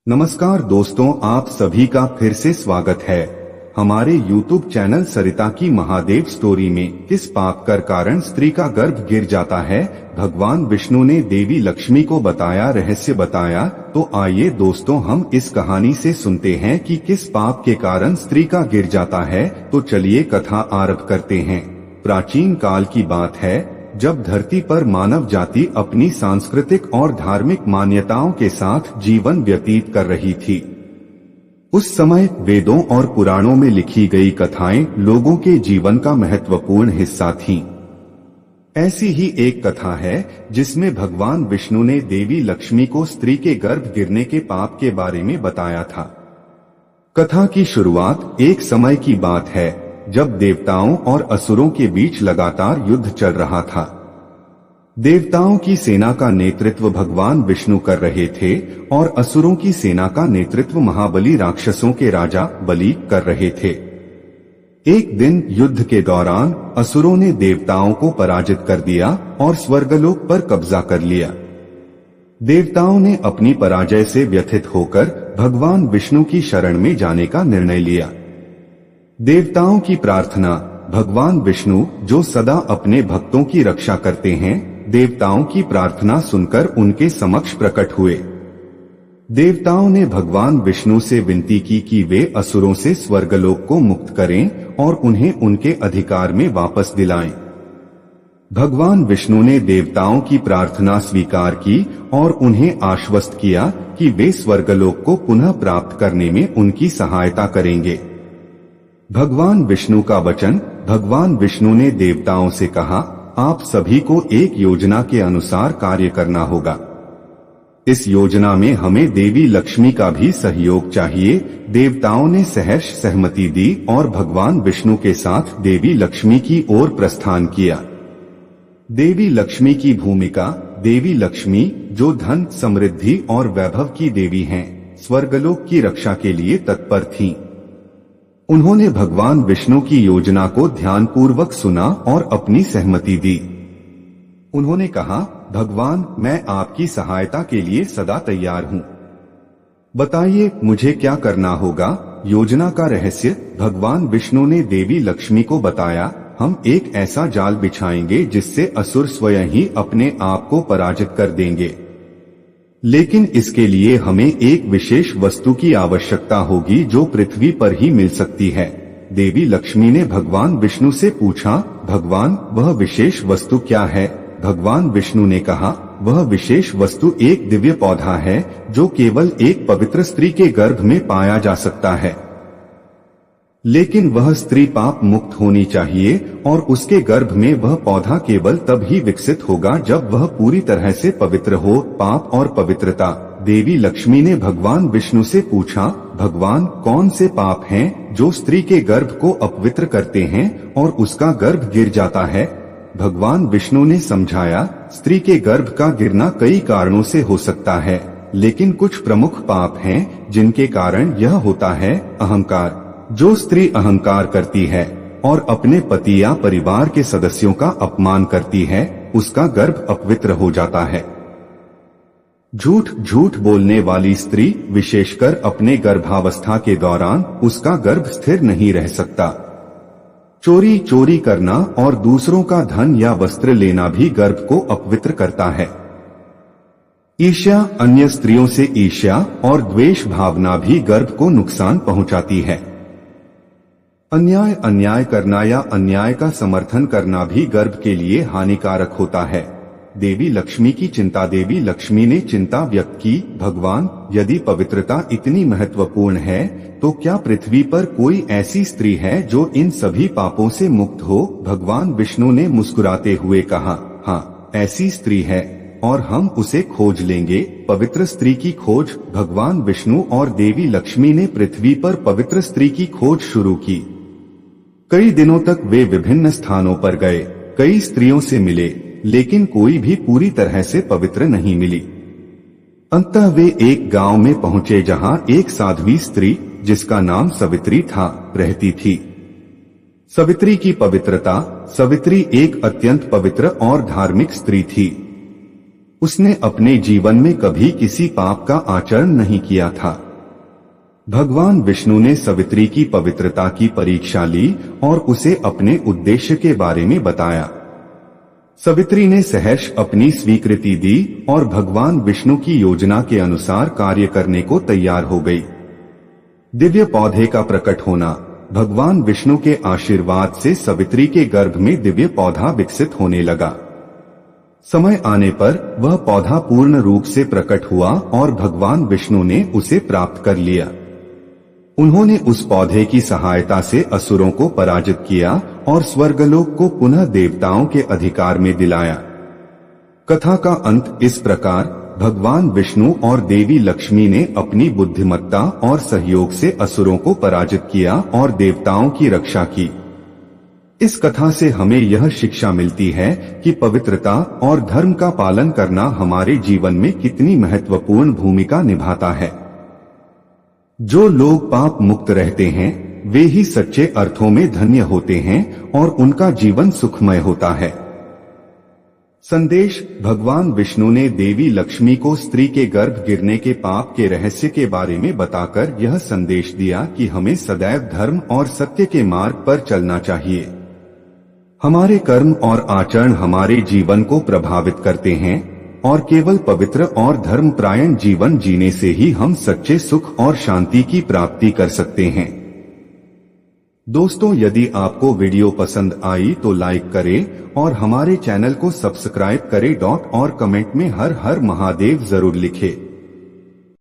नमस्कार दोस्तों, आप सभी का फिर से स्वागत है हमारे YouTube चैनल सरिता की महादेव स्टोरी में। किस पाप कर कारण स्त्री का गर्भ गिर जाता है, भगवान विष्णु ने देवी लक्ष्मी को बताया, रहस्य बताया। तो आइए दोस्तों, हम इस कहानी से सुनते हैं कि किस पाप के कारण स्त्री का गिर जाता है। तो चलिए कथा आरंभ करते हैं। प्राचीन काल की बात है, जब धरती पर मानव जाति अपनी सांस्कृतिक और धार्मिक मान्यताओं के साथ जीवन व्यतीत कर रही थी। उस समय वेदों और पुराणों में लिखी गई कथाएं लोगों के जीवन का महत्वपूर्ण हिस्सा थीं। ऐसी ही एक कथा है जिसमें भगवान विष्णु ने देवी लक्ष्मी को स्त्री के गर्भ गिरने के पाप के बारे में बताया था। कथा की शुरुआत एक समय की बात है जब देवताओं और असुरों के बीच लगातार युद्ध चल रहा था। देवताओं की सेना का नेतृत्व भगवान विष्णु कर रहे थे और असुरों की सेना का नेतृत्व महाबली राक्षसों के राजा बलि कर रहे थे। एक दिन युद्ध के दौरान असुरों ने देवताओं को पराजित कर दिया और स्वर्गलोक पर कब्जा कर लिया। देवताओं ने अपनी पराजय से व्यथित होकर भगवान विष्णु की शरण में जाने का निर्णय लिया। देवताओं की प्रार्थना, भगवान विष्णु जो सदा अपने भक्तों की रक्षा करते हैं, देवताओं की प्रार्थना सुनकर उनके समक्ष प्रकट हुए। देवताओं ने भगवान विष्णु से विनती की कि वे असुरों से स्वर्गलोक को मुक्त करें और उन्हें उनके अधिकार में वापस दिलाएं। भगवान विष्णु ने देवताओं की प्रार्थना स्वीकार की और उन्हें आश्वस्त किया कि वे स्वर्गलोक को पुनः प्राप्त करने में उनकी सहायता करेंगे। भगवान विष्णु का वचन, भगवान विष्णु ने देवताओं से कहा, आप सभी को एक योजना के अनुसार कार्य करना होगा। इस योजना में हमें देवी लक्ष्मी का भी सहयोग चाहिए। देवताओं ने सहर्ष सहमति दी और भगवान विष्णु के साथ देवी लक्ष्मी की ओर प्रस्थान किया। देवी लक्ष्मी की भूमिका, देवी लक्ष्मी जो धन, समृद्धि और वैभव की देवी हैं, स्वर्गलोक की रक्षा के लिए तत्पर थीं। उन्होंने भगवान विष्णु की योजना को ध्यानपूर्वक सुना और अपनी सहमति दी। उन्होंने कहा, भगवान, मैं आपकी सहायता के लिए सदा तैयार हूँ। बताइए मुझे क्या करना होगा। योजना का रहस्य, भगवान विष्णु ने देवी लक्ष्मी को बताया, हम एक ऐसा जाल बिछाएंगे जिससे असुर स्वयं ही अपने आप को पराजित कर देंगे। लेकिन इसके लिए हमें एक विशेष वस्तु की आवश्यकता होगी जो पृथ्वी पर ही मिल सकती है। देवी लक्ष्मी ने भगवान विष्णु से पूछा, भगवान, वह विशेष वस्तु क्या है। भगवान विष्णु ने कहा, वह विशेष वस्तु एक दिव्य पौधा है जो केवल एक पवित्र स्त्री के गर्भ में पाया जा सकता है। लेकिन वह स्त्री पाप मुक्त होनी चाहिए और उसके गर्भ में वह पौधा केवल तब ही विकसित होगा जब वह पूरी तरह से पवित्र हो। पाप और पवित्रता। देवी लक्ष्मी ने भगवान विष्णु से पूछा, भगवान, कौन से पाप हैं जो स्त्री के गर्भ को अपवित्र करते हैं और उसका गर्भ गिर जाता है। भगवान विष्णु ने समझाया, स्त्री के गर्भ का गिरना कई कारणों से हो सकता है, लेकिन कुछ प्रमुख पाप हैं जिनके कारण यह होता है। अहंकार, जो स्त्री अहंकार करती है और अपने पति या परिवार के सदस्यों का अपमान करती है, उसका गर्भ अपवित्र हो जाता है। झूठ, झूठ बोलने वाली स्त्री, विशेषकर अपने गर्भावस्था के दौरान उसका गर्भ स्थिर नहीं रह सकता। चोरी, चोरी करना और दूसरों का धन या वस्त्र लेना भी गर्भ को अपवित्र करता है। ईर्ष्या, अन्य स्त्रियों से ईर्ष्या और द्वेष भावना भी गर्भ को नुकसान पहुंचाती है। अन्याय, अन्याय करना या अन्याय का समर्थन करना भी गर्भ के लिए हानिकारक होता है। देवी लक्ष्मी की चिंता, देवी लक्ष्मी ने चिंता व्यक्त की, भगवान, यदि पवित्रता इतनी महत्वपूर्ण है तो क्या पृथ्वी पर कोई ऐसी स्त्री है जो इन सभी पापों से मुक्त हो। भगवान विष्णु ने मुस्कुराते हुए कहा, हाँ, ऐसी स्त्री है और हम उसे खोज लेंगे। पवित्र स्त्री की खोज। भगवान विष्णु और देवी लक्ष्मी ने पृथ्वी पर पवित्र स्त्री की खोज शुरू की। कई दिनों तक वे विभिन्न स्थानों पर गए, कई स्त्रियों से मिले, लेकिन कोई भी पूरी तरह से पवित्र नहीं मिली। अंततः वे एक गांव में पहुंचे जहां एक साध्वी स्त्री, जिसका नाम सवित्री था, रहती थी। सवित्री की पवित्रता। सवित्री एक अत्यंत पवित्र और धार्मिक स्त्री थी। उसने अपने जीवन में कभी किसी पाप का आचरण नहीं किया था। भगवान विष्णु ने सावित्री की पवित्रता की परीक्षा ली और उसे अपने उद्देश्य के बारे में बताया। सावित्री ने सहर्ष अपनी स्वीकृति दी और भगवान विष्णु की योजना के अनुसार कार्य करने को तैयार हो गई। दिव्य पौधे का प्रकट होना। भगवान विष्णु के आशीर्वाद से सावित्री के गर्भ में दिव्य पौधा विकसित होने लगा। समय आने पर वह पौधा पूर्ण रूप से प्रकट हुआ और भगवान विष्णु ने उसे प्राप्त कर लिया। उन्होंने उस पौधे की सहायता से असुरों को पराजित किया और स्वर्गलोक को पुनः देवताओं के अधिकार में दिलाया। कथा का अंत इस प्रकार: भगवान विष्णु और देवी लक्ष्मी ने अपनी बुद्धिमत्ता और सहयोग से असुरों को पराजित किया और देवताओं की रक्षा की। इस कथा से हमें यह शिक्षा मिलती है कि पवित्रता और धर्म का पालन करना हमारे जीवन में कितनी महत्वपूर्ण भूमिका निभाता है। जो लोग पाप मुक्त रहते हैं वे ही सच्चे अर्थों में धन्य होते हैं और उनका जीवन सुखमय होता है। संदेश: भगवान विष्णु ने देवी लक्ष्मी को स्त्री के गर्भ गिरने के पाप के रहस्य के बारे में बताकर यह संदेश दिया कि हमें सदैव धर्म और सत्य के मार्ग पर चलना चाहिए। हमारे कर्म और आचरण हमारे जीवन को प्रभावित करते हैं और केवल पवित्र और धर्मपरायण जीवन जीने से ही हम सच्चे सुख और शांति की प्राप्ति कर सकते हैं। दोस्तों, यदि आपको वीडियो पसंद आई तो लाइक करें और हमारे चैनल को सब्सक्राइब करें और कमेंट में हर हर महादेव जरूर लिखें।